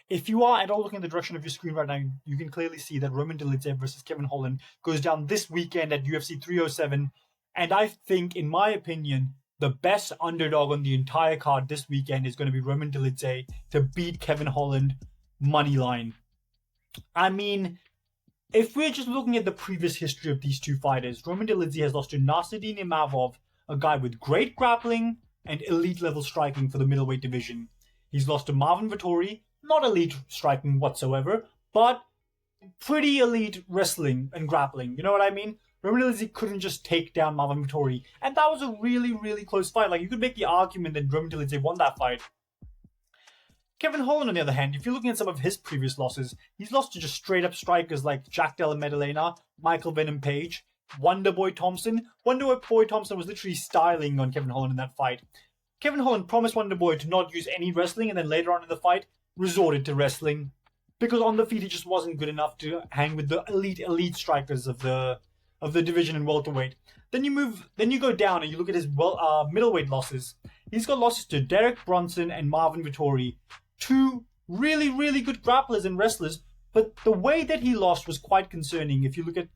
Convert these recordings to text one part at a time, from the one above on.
If you are at all looking in the direction of your screen right now, you can clearly see that Roman Dolidze versus Kevin Holland goes down this weekend at UFC 307. And I think, in my opinion, the best underdog on the entire card this weekend is going to be Roman Dolidze to beat Kevin Holland money line. I mean, if we're just looking at the previous history of these two fighters, Roman Dolidze has lost to Nasruddin Imavov, a guy with great grappling and elite level striking for the middleweight division. He's lost to Marvin Vettori, not elite striking whatsoever, but pretty elite wrestling and grappling. You know what I mean? Roman Dolidze couldn't just take down Marvin Vettori, and that was a really, really close fight. Like, you could make the argument that Roman Dolidze won that fight. Kevin Holland, on the other hand, if you're looking at some of his previous losses, he's lost to just straight-up strikers like Jack Della Maddalena, Michael Venom Page, Wonderboy Thompson. Wonderboy Thompson was literally styling on Kevin Holland in that fight. Kevin Holland promised Wonderboy to not use any wrestling, and then later on in the fight, resorted to wrestling. Because on the feet, he just wasn't good enough to hang with the elite strikers of the division in welterweight. Then you go down and you look at his middleweight losses. He's got losses to Derek Brunson and Marvin Vettori, two really, really good grapplers and wrestlers, but the way that he lost was quite concerning if you look at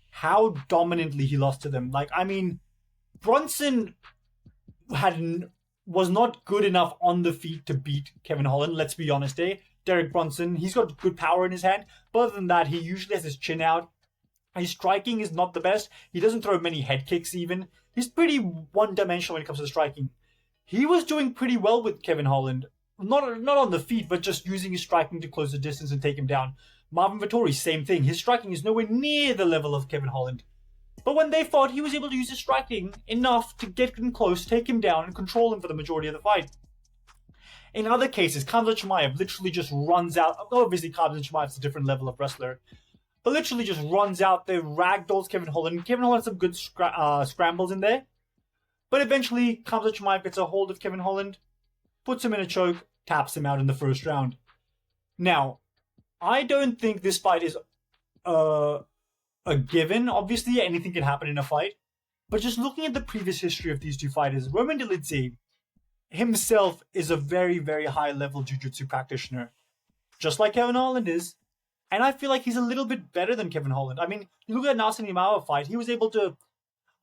how dominantly he lost to them. Like, I mean, Brunson was not good enough on the feet to beat Kevin Holland, let's be honest, eh? Derek Brunson, he's got good power in his hand, but other than that, he usually has his chin out. His striking is not the best. He doesn't throw many head kicks even. He's pretty one-dimensional when it comes to striking. He was doing pretty well with Kevin Holland. Not on the feet, but just using his striking to close the distance and take him down. Marvin Vettori, same thing. His striking is nowhere near the level of Kevin Holland. But when they fought, he was able to use his striking enough to get him close, take him down, and control him for the majority of the fight. In other cases, Khamzat Chimaev literally just runs out. Obviously, Khamzat Chimaev is a different level of wrestler. But literally just runs out there, ragdolls Kevin Holland. Kevin Holland has some good scrambles in there. But eventually, Khamzat Chimaev gets a hold of Kevin Holland, puts him in a choke, taps him out in the first round. Now, I don't think this fight is a given. Obviously, anything can happen in a fight. But just looking at the previous history of these two fighters, Roman Dolidze himself is a very, very high-level jiu-jitsu practitioner. Just like Kevin Holland is. And I feel like he's a little bit better than Kevin Holland. I mean, you look at Nasruddin Imavov fight, he was able to...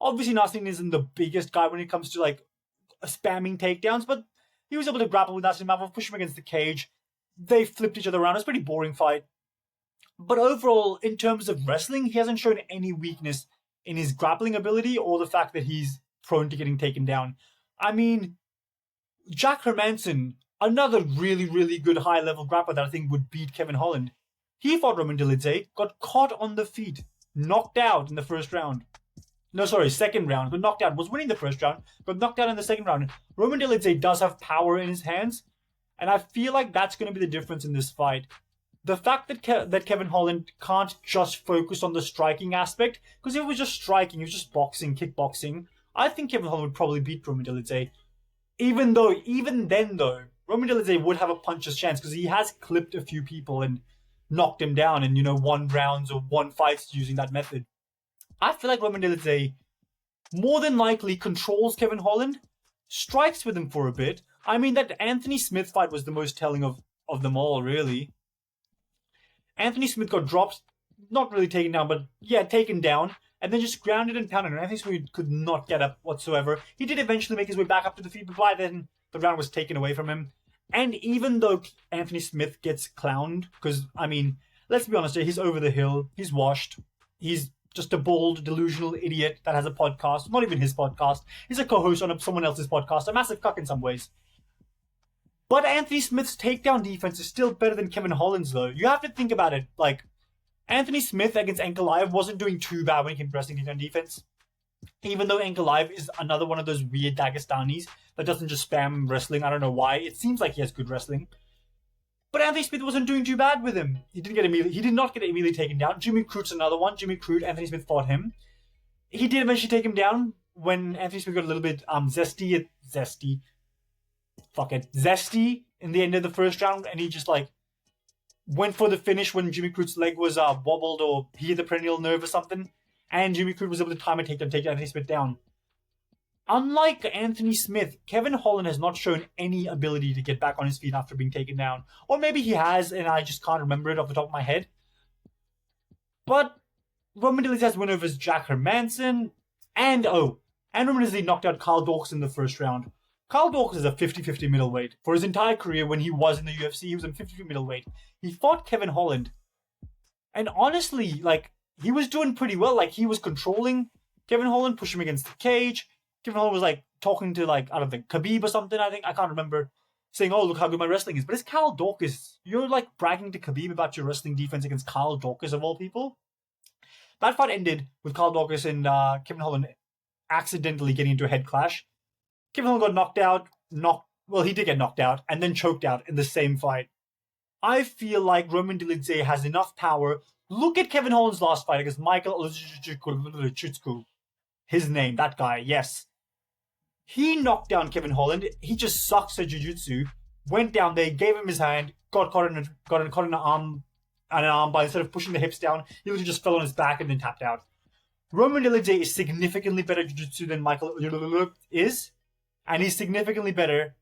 Obviously, Nasruddin isn't the biggest guy when it comes to, like, spamming takedowns, but he was able to grapple with Nasruddin Imavov, push him against the cage. They flipped each other around. It was a pretty boring fight. But overall, in terms of wrestling, he hasn't shown any weakness in his grappling ability or the fact that he's prone to getting taken down. I mean, Jack Hermanson, another really, really good high-level grappler that I think would beat Kevin Holland. He fought Roman Dolidze, got caught on the feet, knocked out in the first round. No, sorry, second round, but knocked out. Was winning the first round, but knocked out in the second round. Roman Dolidze does have power in his hands, and I feel like that's going to be the difference in this fight. The fact that Kevin Holland can't just focus on the striking aspect, because if it was just striking, it was just boxing, kickboxing, I think Kevin Holland would probably beat Roman Dolidze. Even then, Roman Dolidze would have a puncher's chance, because he has clipped a few people and knocked him down in, won rounds or won fights using that method. I feel like Roman Dolidze more than likely controls Kevin Holland, strikes with him for a bit. I mean, that Anthony Smith fight was the most telling of them all, really. Anthony Smith got dropped, not really taken down, but yeah, taken down, and then just grounded and pounded. And Anthony Smith could not get up whatsoever. He did eventually make his way back up to the feet, but by then the round was taken away from him. And even though Anthony Smith gets clowned, because, I mean, let's be honest, he's over the hill, he's washed, he's just a bald, delusional idiot that has a podcast, not even his podcast, he's a co-host on someone else's podcast, a massive cuck in some ways. But Anthony Smith's takedown defense is still better than Kevin Holland's, though. You have to think about it, like, Anthony Smith against Ankalaev wasn't doing too bad when it came to wrestling takedown defense. Even though Ankalaev is another one of those weird Dagestanis that doesn't just spam wrestling. I don't know why. It seems like he has good wrestling. But Anthony Smith wasn't doing too bad with him. He did not get immediately taken down. Jimmy Crute's another one. Jimmy Crute, Anthony Smith fought him. He did eventually take him down when Anthony Smith got a little bit zesty in the end of the first round, and he just went for the finish when Jimmy Crute's leg was wobbled or he hit the perennial nerve or something, and Jimmy Crute was able to time a takedown, take Anthony Smith down. unlike Anthony Smith, Kevin Holland has not shown any ability to get back on his feet after being taken down. Or maybe he has, and I just can't remember it off the top of my head. But Roman Dolidze has win over Jack Hermanson, and Roman Dolidze knocked out Carl Dawkins in the first round. Carl Dawkins is a 50-50 middleweight. For his entire career, when he was in the UFC, he was a 50-50 middleweight. He fought Kevin Holland. And honestly, like, he was doing pretty well. Like, he was controlling Kevin Holland, pushing him against the cage. Kevin Holland was, like, talking to, like, I don't know, Khabib or something, I think. I can't remember. Saying, oh, look how good my wrestling is. But it's Carl Dawkins. You're, like, bragging to Khabib about your wrestling defense against Carl Dawkins, of all people. That fight ended with Carl Dawkins and Kevin Holland accidentally getting into a head clash. Kevin Holland got knocked out. He did get knocked out and then choked out in the same fight. I feel like Roman Dolidze has enough power. Look at Kevin Holland's last fight against Michael Olszewski. His name, that guy, yes. He knocked down Kevin Holland. He just sucks at jiu-jitsu. Went down there, gave him his hand, got caught in an arm by instead of pushing the hips down, he literally just fell on his back and then tapped out. Roman Dolidze is significantly better at jiu-jitsu than Michael is. And he's significantly better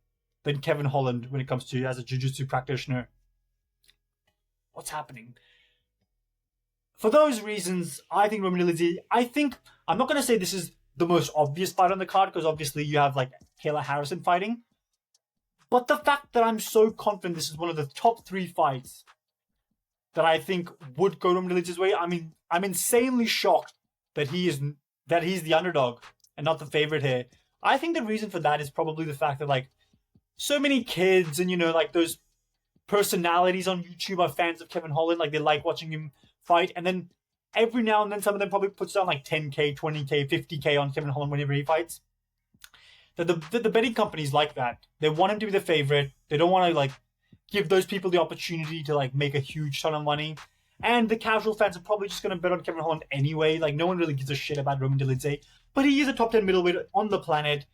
than Kevin Holland when it comes to as a jiu-jitsu practitioner. What's happening? For those reasons, I think Roman Dolidze, I'm not going to say this is the most obvious fight on the card, because obviously you have like Kayla Harrison fighting. But the fact that I'm so confident this is one of the top 3 fights that I think would go Roman Dolidze's way, I mean, I'm insanely shocked that he's the underdog and not the favorite here. I think the reason for that is probably the fact that, like, so many kids and, you know, like, those personalities on YouTube are fans of Kevin Holland. Like, they like watching him fight. And then every now and then, some of them probably puts down, like, 10K, 20K, 50K on Kevin Holland whenever he fights. The betting companies like that. They want him to be the favorite. They don't want to, like, give those people the opportunity to, like, make a huge ton of money. And the casual fans are probably just going to bet on Kevin Holland anyway. Like, no one really gives a shit about Roman Dolidze. But he is a top 10 middleweight on the planet.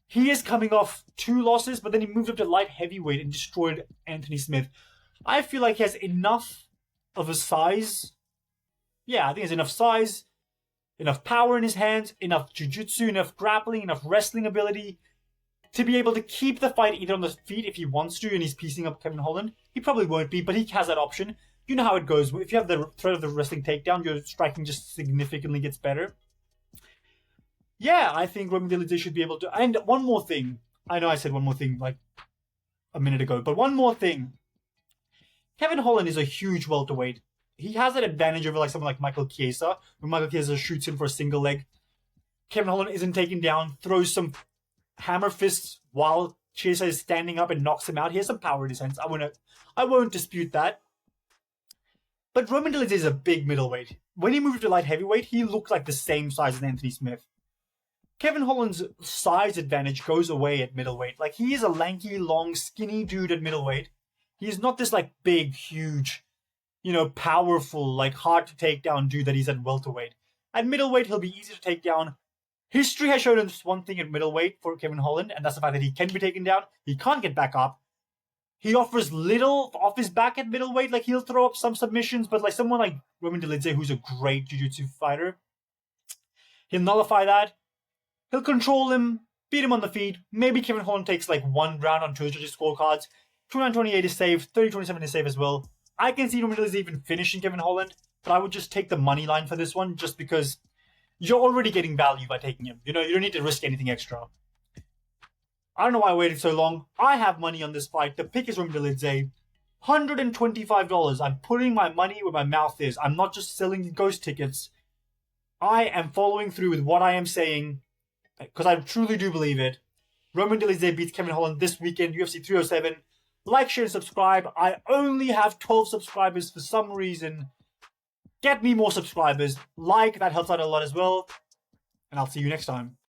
He is coming off 2 losses, but then he moved up to light heavyweight and destroyed Anthony Smith. I feel like he has enough of a size. Yeah, I think he has enough size, enough power in his hands, enough jiu-jitsu, enough grappling, enough wrestling ability to be able to keep the fight either on the feet if he wants to and he's piecing up Kevin Holland. He probably won't be, but he has that option. You know how it goes. If you have the threat of the wrestling takedown, your striking just significantly gets better. Yeah, I think Roman Dolidze should be able to. And one more thing. I know I said one more thing like a minute ago, but one more thing. Kevin Holland is a huge welterweight. He has an advantage over like someone like Michael Chiesa. When Michael Chiesa shoots him for a single leg, Kevin Holland isn't taken down, throws some hammer fists while Chiesa is standing up and knocks him out. He has some power in his hands. I won't dispute that. But Roman Dolidze is a big middleweight. When he moved to light heavyweight, he looked like the same size as Anthony Smith. Kevin Holland's size advantage goes away at middleweight. Like, he is a lanky, long, skinny dude at middleweight. He's not this, like, big, huge, you know, powerful, like, hard to take down dude that he's at welterweight. At middleweight, he'll be easy to take down. History has shown us one thing at middleweight for Kevin Holland, and that's the fact that he can be taken down. He can't get back up. He offers little off his back at middleweight. Like, he'll throw up some submissions, but like someone like Roman Dolidze, who's a great jiu-jitsu fighter, he'll nullify that. He'll control him, beat him on the feet. Maybe Kevin Holland takes like 1 round on 2 judges' scorecards. 29-28 is safe. 30-27 is safe as well. I can see Roman Dolidze even finishing Kevin Holland, but I would just take the money line for this one just because you're already getting value by taking him. You know, you don't need to risk anything extra. I don't know why I waited so long. I have money on this fight. The pick is Roman Dolidze. $125. I'm putting my money where my mouth is. I'm not just selling ghost tickets. I am following through with what I am saying because I truly do believe it. Roman Dolidze beats Kevin Holland this weekend, UFC 307. Like, share, and subscribe. I only have 12 subscribers for some reason. Get me more subscribers. Like, that helps out a lot as well. And I'll see you next time.